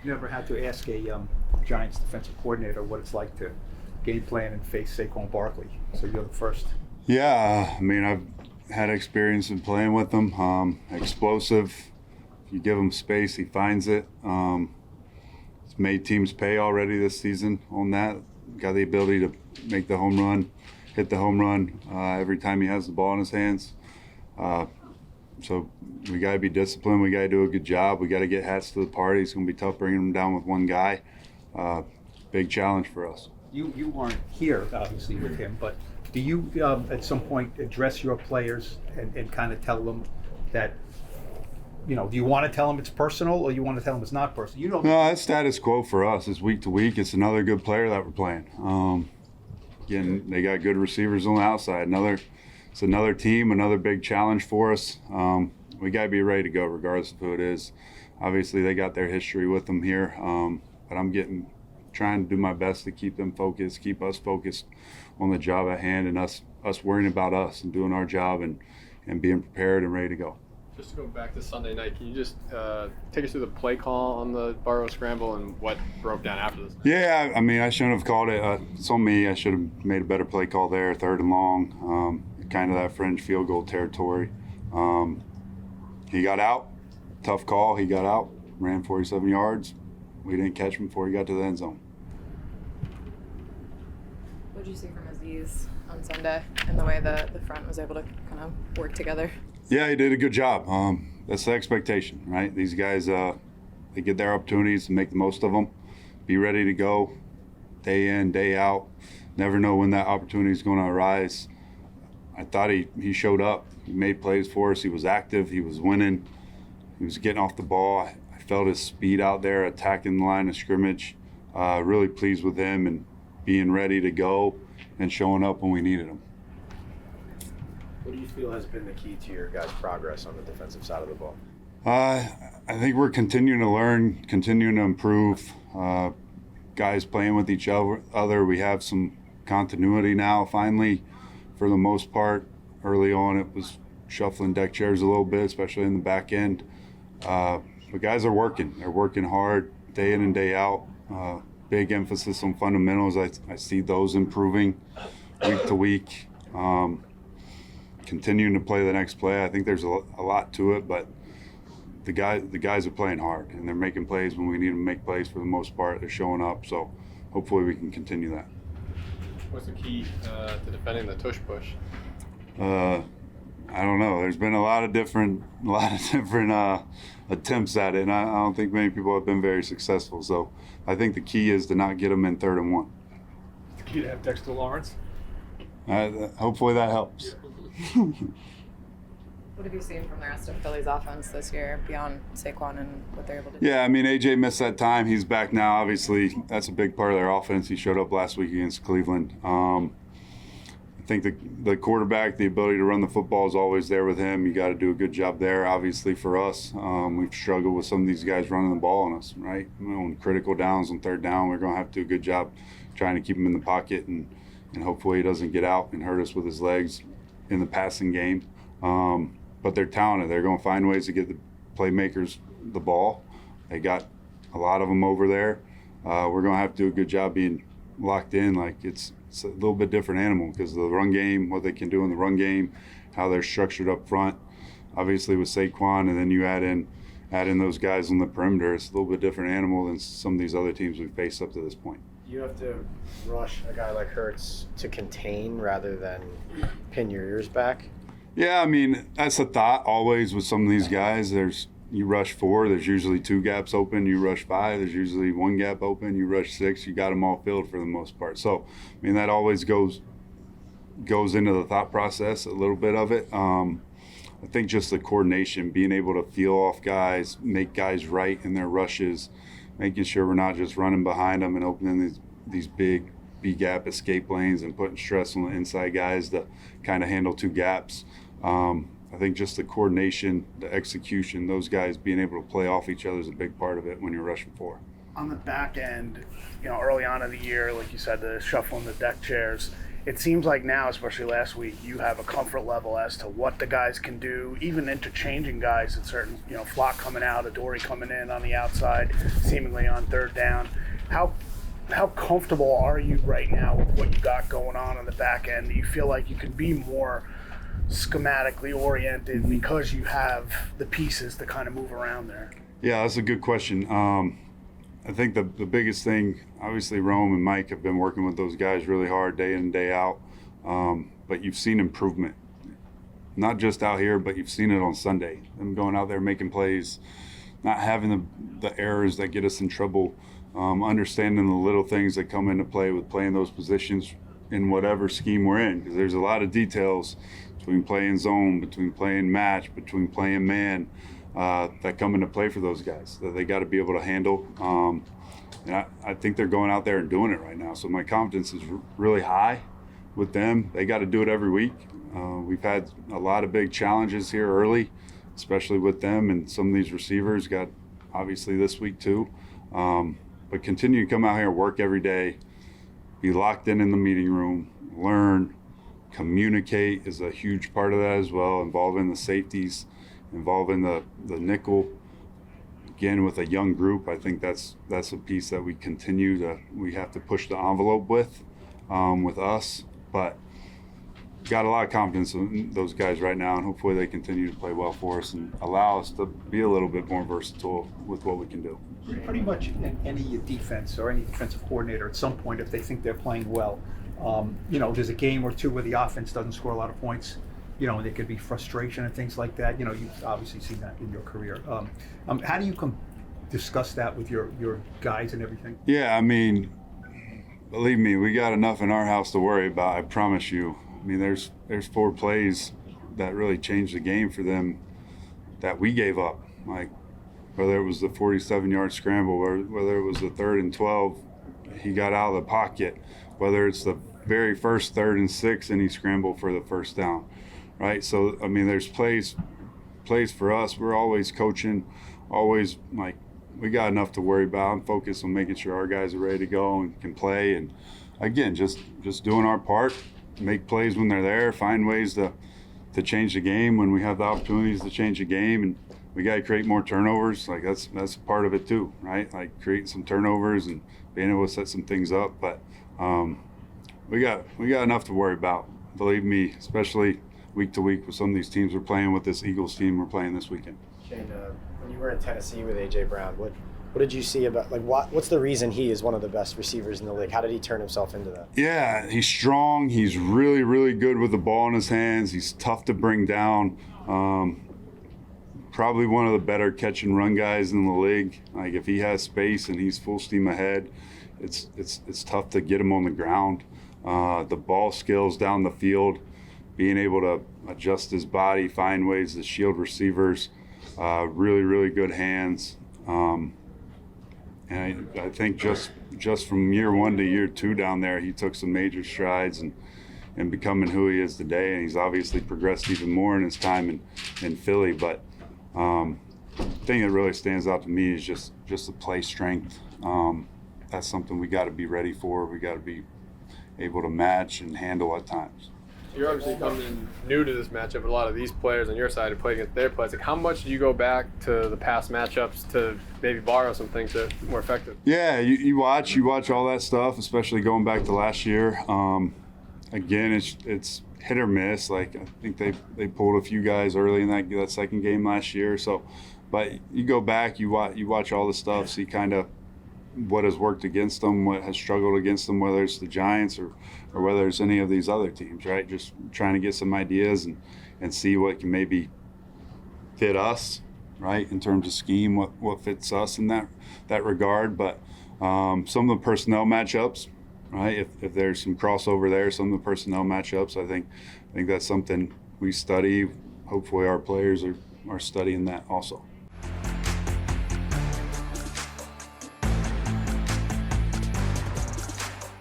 never had to ask a Giants defensive coordinator what it's like to game plan and face Saquon Barkley. So you're the first. Yeah, I mean, I've had experience in playing with him. Explosive. If you give him space, he finds it. He's made teams pay already this season on that. Got the ability to make the home run, hit the home run every time he has the ball in his hands. So we got to be disciplined. We got to do a good job. We got to get hats to the party. It's going to be tough bringing them down with one guy. Big challenge for us. You weren't here, obviously, with him, but do you at some point address your players and kind of tell them that, do you want to tell them it's personal or you want to tell them it's not personal? No, that's status quo for us. It's week to week. It's another good player that we're playing. Again, they got good receivers on the outside. It's another team, another big challenge for us. We got to be ready to go regardless of who it is. Obviously, they got their history with them here, but I'm trying to do my best to keep them focused, keep us focused on the job at hand, and us worrying about us and doing our job and being prepared and ready to go. Just to go back to Sunday night, can you just take us through the play call on the Burrow scramble and what broke down after this? Yeah, I mean, I shouldn't have called it. It's on me. I should have made a better play call there, 3rd and long, kind of that fringe field goal territory. He got out. Tough call. He got out, ran 47 yards. We didn't catch him before he got to the end zone. What did you see from Aziz on Sunday and the way the front was able to kind of work together? Yeah, he did a good job. That's the expectation, right? These guys, they get their opportunities to make the most of them. Be ready to go day in, day out. Never know when that opportunity is going to arise. I thought he showed up. He made plays for us. He was active. He was winning. He was getting off the ball. I felt his speed out there, attacking the line of scrimmage. Really pleased with him and being ready to go and showing up when we needed him. What do you feel has been the key to your guys' progress on the defensive side of the ball? I think we're continuing to learn, continuing to improve. Guys playing with each other. We have some continuity now, finally, for the most part. Early on, it was shuffling deck chairs a little bit, especially in the back end. But guys are working. They're working hard day in and day out. Big emphasis on fundamentals. I see those improving week to week. Continuing to play the next play. I think there's a lot to it, but the guys are playing hard, and they're making plays when we need them to make plays for the most part. They're showing up, so hopefully we can continue that. What's the key to defending the tush push? I don't know. There's been a lot of different attempts at it, and I don't think many people have been very successful. So I think the key is to not get them in 3rd and 1. The key to have Dexter Lawrence. Hopefully that helps. What have you seen from the rest of Philly's offense this year beyond Saquon and what they're able to do? Yeah, I mean, AJ missed that time. He's back now. Obviously, that's a big part of their offense. He showed up last week against Cleveland. I think the quarterback, the ability to run the football is always there with him. You got to do a good job there. Obviously, for us, we've struggled with some of these guys running the ball on us, right? On critical downs, on 3rd down, we're going to have to do a good job trying to keep him in the pocket and hopefully he doesn't get out and hurt us with his legs in the passing game. But they're talented. They're going to find ways to get the playmakers the ball. They got a lot of them over there. We're going to have to do a good job being locked in. Like it's a little bit different animal because of the run game, what they can do in the run game, how they're structured up front. Obviously with Saquon, and then you add in those guys on the perimeter, it's a little bit different animal than some of these other teams we've faced up to this point. You have to rush a guy like Hurts to contain rather than pin your ears back. Yeah, I mean, that's a thought always with some of these guys. You rush 4, there's usually 2 gaps open. You rush 5, there's usually 1 gap open. You rush 6, you got them all filled for the most part. So, I mean, that always goes into the thought process, a little bit of it. I think just the coordination, being able to feel off guys, make guys right in their rushes, making sure we're not just running behind them and opening these big B-gap escape lanes and putting stress on the inside guys to kind of handle 2 gaps. I think just the coordination, the execution, those guys being able to play off each other is a big part of it when you're rushing 4. On the back end, early on in the year, like you said, the shuffling the deck chairs, it seems like now, especially last week, you have a comfort level as to what the guys can do, even interchanging guys at certain, Flock coming out, Adoree coming in on the outside, seemingly on third down. How comfortable are you right now with what you got going on the back end? Do you feel like you can be more schematically oriented because you have the pieces to kind of move around there? Yeah, that's a good question. I think the biggest thing, obviously Rome and Mike have been working with those guys really hard day in and day out, but you've seen improvement. Not just out here, but you've seen it on Sunday. Them going out there making plays, not having the errors that get us in trouble, understanding the little things that come into play with playing those positions in whatever scheme we're in, because there's a lot of details between playing zone, between playing match, between playing man, that come into play for those guys that they got to be able to handle. And I think they're going out there and doing it right now. So my confidence is really high with them. They got to do it every week. We've had a lot of big challenges here early, especially with them, and some of these receivers got obviously this week too. But continue to come out here and work every day, be locked in the meeting room, learn, communicate is a huge part of that as well, involving the safeties, involving the nickel. Again, with a young group, I think that's a piece that we have to push the envelope with us. But got a lot of confidence in those guys right now, and hopefully they continue to play well for us and allow us to be a little bit more versatile with what we can do. Pretty much in any defense or any defensive coordinator, at some point, if they think they're playing well, there's a game or two where the offense doesn't score a lot of points, and there could be frustration and things like that. You've obviously seen that in your career. How do you discuss that with your guys and everything? Yeah, I mean, believe me, we got enough in our house to worry about, I promise you. I mean, there's 4 plays that really changed the game for them that we gave up, like whether it was the 47-yard scramble, or whether it was the 3rd and 12, he got out of the pocket, whether it's the very first 3rd and 6 and he scrambled for the first down, right? So, I mean, there's plays for us. We're always coaching, always we got enough to worry about and focus on making sure our guys are ready to go and can play. And again, just doing our part, make plays when they're there, find ways to change the game when we have the opportunities to change the game. And we got to create more turnovers. Like that's part of it too, right? Like creating some turnovers and being able to set some things up. But we got enough to worry about. Believe me, especially week to week with some of these teams we're playing with. This Eagles team we're playing this weekend. Shane, when you were in Tennessee with A.J. Brown, what did you see about, what's the reason he is one of the best receivers in the league? How did he turn himself into that? Yeah, he's strong. He's really, really good with the ball in his hands. He's tough to bring down. Probably one of the better catch and run guys in the league. Like if he has space and he's full steam ahead, it's tough to get him on the ground. The ball skills down the field, being able to adjust his body, find ways to shield receivers, really, really good hands. And I think just from year 1 to year 2 down there, he took some major strides and becoming who he is today. And he's obviously progressed even more in his time in Philly. But the thing that really stands out to me is just the play strength. That's something we got to be ready for. We got to be able to match and handle at times. You're obviously coming in new to this matchup, but a lot of these players on your side are playing against their players. Like, how much do you go back to the past matchups to maybe borrow some things that are more effective? Yeah, you watch all that stuff, especially going back to last year. Again, it's hit or miss. Like I think they pulled a few guys early in that second game last year. So, but you go back, you watch all the stuff, see kind of what has worked against them, what has struggled against them, whether it's the Giants or whether it's any of these other teams, right? Just trying to get some ideas and see what can maybe fit us, right, in terms of scheme, what fits us in that regard. But some of the personnel matchups, right, if there's some crossover there, some of the personnel matchups, I think that's something we study. Hopefully our players are studying that also.